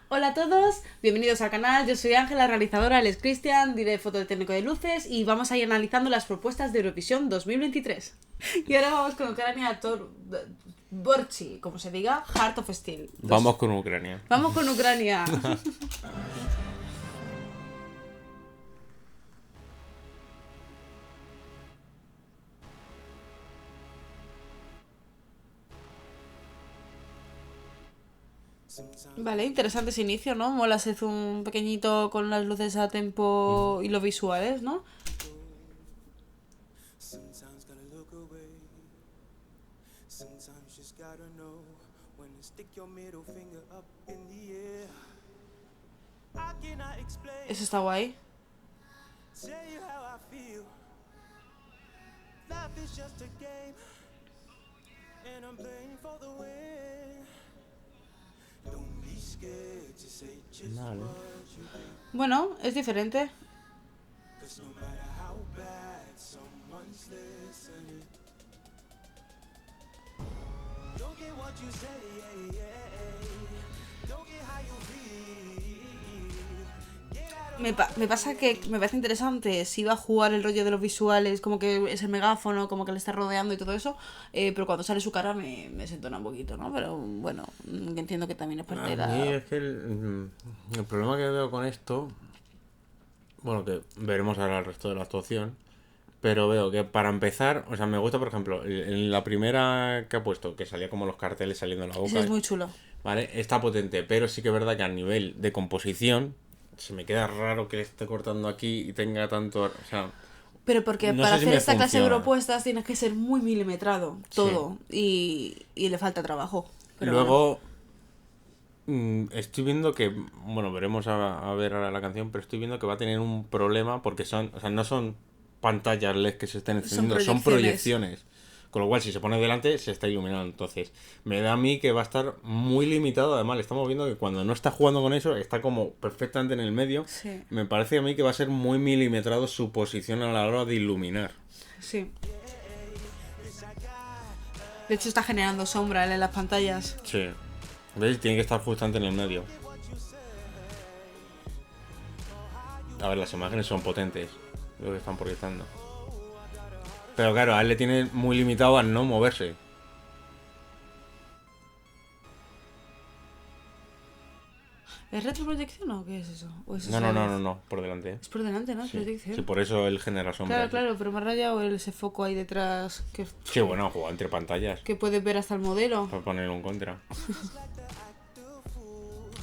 Hola a todos, bienvenidos al canal, yo soy Ángela, realizadora, él es Cristian, diré foto de técnico de luces y vamos a ir analizando las propuestas de Eurovisión 2023. Y ahora vamos con Ucrania Borchi, como se diga, Heart of Steel. Vamos con Ucrania. Vamos con Ucrania. Vale, interesante ese inicio, ¿no? Mola hacer un pequeñito con las luces a tempo y los visuales, ¿no? Eso está guay. Vale. Bueno, es diferente. Me pasa que me parece interesante si va a jugar el rollo de los visuales, como que es el megáfono, como que le está rodeando y todo eso, pero cuando sale su cara me desentona un poquito, ¿no? Pero bueno, entiendo que también es parte de A mí la... es que el problema que veo con esto, bueno, que veremos ahora el resto de la actuación, pero veo que para empezar, o sea, me gusta, por ejemplo, en la primera que ha puesto, que salía como los carteles saliendo en la Ese boca, es muy chulo. ¿vale? Está potente, pero sí que es verdad que a nivel de composición, se me queda raro que le esté cortando aquí y tenga tanto, o sea, Pero porque no para sé si hacer me esta clase de funciona. propuestas tienes que ser muy milimetrado, Sí. todo, y le falta trabajo. Pero bueno. Luego, estoy viendo que, bueno, veremos a ver ahora la canción, pero estoy viendo que va a tener un problema porque son, o sea, no son pantallas LED que se estén Son encendiendo, son proyecciones. proyecciones. Con lo cual, si se pone delante, se está iluminando. Entonces, me da a mí que va a estar muy limitado. Además, le estamos viendo que cuando no está jugando con eso, está como perfectamente en el medio. Sí, Me parece a mí que va a ser muy milimetrado su posición a la hora de iluminar. sí. De hecho está generando sombra él en las pantallas. Sí. ¿Veis? Tiene que estar justamente en el medio. A ver, las imágenes son potentes, lo que están proyectando. Pero claro, a él le tiene muy limitado a no moverse. ¿Es retroproyección o qué es eso? ¿O es No, eso a no, la no, vez? no, no, por delante. Es por delante, ¿no? Es Sí, sí, proyección. por eso él genera Claro, sombras. claro, pero me ha rayado ese foco ahí detrás Sí, bueno, juega entre pantallas que puedes ver hasta el modelo. para ponerlo en contra.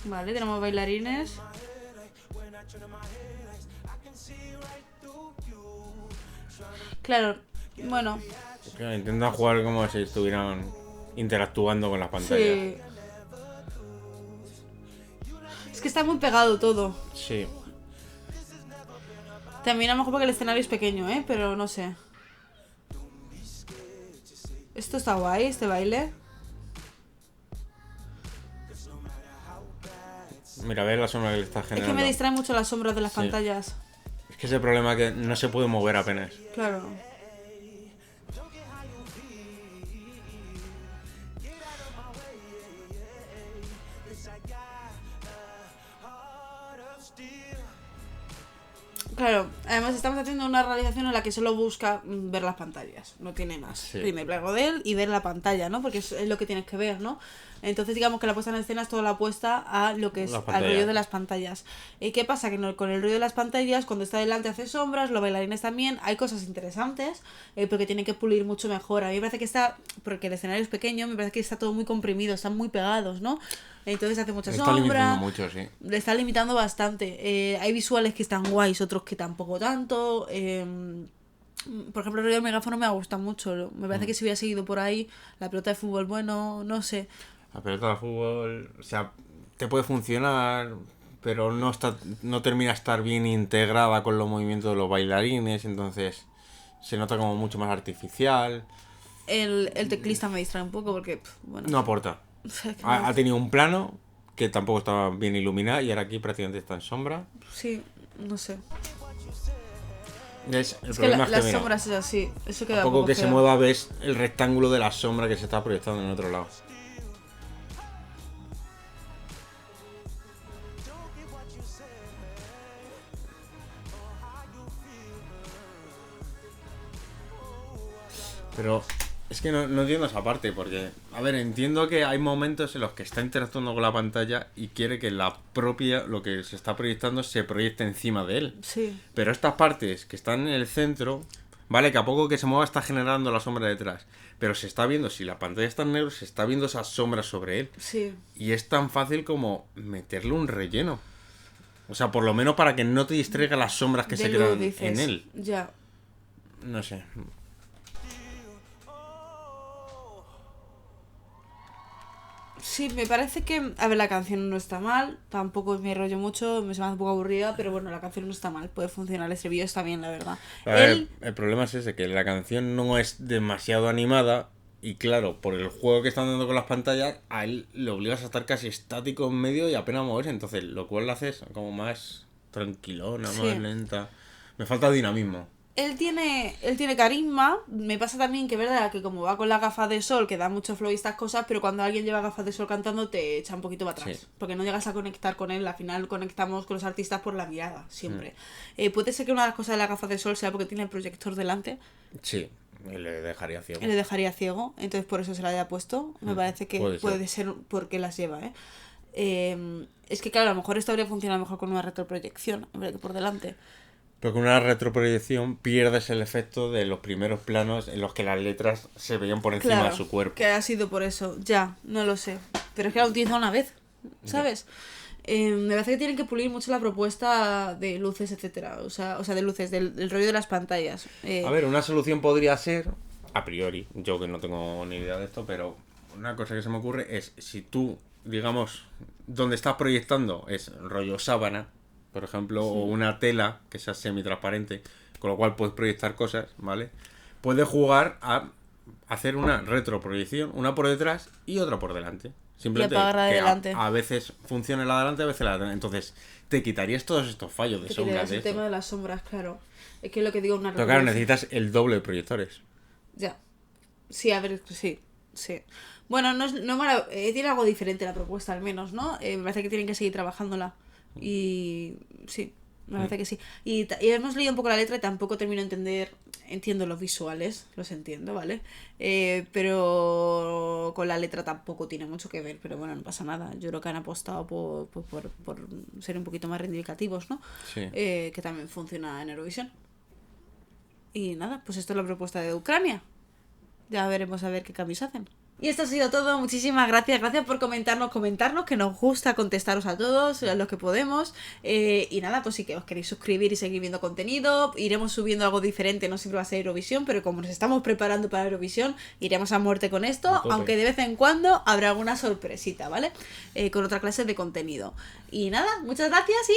Vale, tenemos bailarines. Claro, bueno, Claro, intentan jugar como si estuvieran interactuando con las pantallas. sí. Es que está muy pegado todo. Sí. También a lo mejor porque el escenario es pequeño, ¿eh? Pero no sé. Esto está guay, este baile. Mira, ve la sombra que le está Es que generando. me distrae mucho las sombras de las Sí. pantallas. Es que ese problema que no se puede mover apenas. Claro. Claro, además estamos haciendo una realización en la que solo busca ver las pantallas, no tiene más. Sí. Primer plano de él y ver la pantalla, ¿no? Porque es lo que tienes que ver, ¿no? Entonces digamos que la puesta en escena es toda la puesta a lo que es Las al pantallas. rollo de las pantallas. ¿Y qué pasa? Que con el rollo de las pantallas, cuando está delante hace sombras, los bailarines también, hay cosas interesantes, pero que tienen que pulir mucho mejor. A mí me parece que está, porque el escenario es pequeño, me parece que está todo muy comprimido, están muy pegados, ¿no? Entonces hace mucha Está limitando sombra. mucho, sí. Le está limitando bastante. Hay visuales que están guays, otros que tampoco tanto. Por ejemplo, el rollo del megáfono me ha gustado mucho. Me parece que si hubiera seguido por ahí, la pelota de fútbol, bueno, no sé. La pelota de fútbol, o sea, te puede funcionar, pero no termina de estar bien integrada con los movimientos de los bailarines, entonces se nota como mucho más artificial. El teclista me distrae un poco porque, bueno. No aporta. Es que Ha tenido un plano que tampoco estaba bien iluminado y ahora aquí prácticamente está en sombra. sí, no sé. El Es que problema es que, las mira, sombras es así. Eso queda a poco poco que se feo. mueva ves el rectángulo de la sombra que se está proyectando en otro lado. Pero es que no entiendo esa parte, porque, a ver, entiendo que hay momentos en los que está interactuando con la pantalla y quiere que la propia, lo que se está proyectando, se proyecte encima de él. Sí. Pero estas partes que están en el centro, vale, que a poco que se mueva está generando la sombra detrás. Pero se está viendo, si la pantalla está en negro, se está viendo esas sombras sobre él. Sí. Y es tan fácil como meterle un relleno. O sea, por lo menos para que no te distraiga las sombras que De se luz, crean dices. en él. Ya. No sé. Sí, me parece que... A ver, la canción no está mal. Tampoco me rollo mucho. Me se me hace un poco aburrida. Pero bueno, la canción no está mal. Puede funcionar. El estribillo está bien, la verdad. A ver, Él... el problema es ese, que la canción no es demasiado animada. Y claro, por el juego que están dando con las pantallas, a él le obligas a estar casi estático en medio y apenas moverse. Entonces, lo cual lo haces como más tranquilona, Sí. más lenta. Me falta dinamismo. Él tiene carisma. Me pasa también que, verdad, que como va con las gafas de sol, que da mucho flow y estas cosas, pero cuando alguien lleva gafas de sol cantando, te echa un poquito para atrás. Sí. Porque no llegas a conectar con él. Al final conectamos con los artistas por la mirada, siempre. Puede ser que una de las cosas de las gafas de sol sea porque tiene el proyector delante. Sí, le dejaría ciego. Y le dejaría ciego. Entonces por eso se la haya puesto. Me parece que puede ser porque las lleva, es que claro, a lo mejor esto habría funcionado mejor con una retroproyección en vez de que por delante. Pero con una retroproyección pierdes el efecto de los primeros planos en los que las letras se veían por encima Claro, de su cuerpo. que ha sido por eso. Ya, no lo sé. Pero es que la han utilizado una vez, ¿sabes? Me parece que tienen que pulir mucho la propuesta de luces, etcétera. O sea de luces, del rollo de las pantallas. A ver, una solución podría ser, a priori, yo que no tengo ni idea de esto, pero una cosa que se me ocurre es, si tú, digamos, donde estás proyectando es rollo sábana, por ejemplo, o una tela que sea semitransparente, con lo cual puedes proyectar cosas, ¿vale? Puedes jugar a hacer una retroproyección, una por detrás y otra por delante. Simplemente apagar la de que delante. a veces funciona la de delante, a veces la de delante. Entonces, te quitarías todos estos fallos de Te sombras quitarías de el esto. tema de las sombras, claro. Es que es lo que digo, una Pero claro, reproducción. necesitas el doble de proyectores. Ya. Sí, a ver, sí. Bueno, tiene algo diferente la propuesta, al menos, ¿no? Me parece que tienen que seguir trabajándola. Y sí, me parece que sí. Y hemos leído un poco la letra y tampoco termino de entender. Entiendo los visuales, los entiendo, ¿vale? Pero con la letra tampoco tiene mucho que ver. Pero bueno, no pasa nada. Yo creo que han apostado por ser un poquito más reivindicativos, ¿no? Sí. Que también funciona en Eurovisión. Y nada, pues esto es la propuesta de Ucrania. Ya veremos a ver qué cambios hacen. Y esto ha sido todo. Muchísimas gracias. Gracias por comentarnos, que nos gusta contestaros a todos, a los que podemos. Y nada, pues si que os queréis suscribir y seguir viendo contenido, iremos subiendo algo diferente, no siempre va a ser Eurovisión, pero como nos estamos preparando para Eurovisión, iremos a muerte con esto, aunque de vez en cuando habrá alguna sorpresita, ¿vale? Con otra clase de contenido. Y nada, muchas gracias y...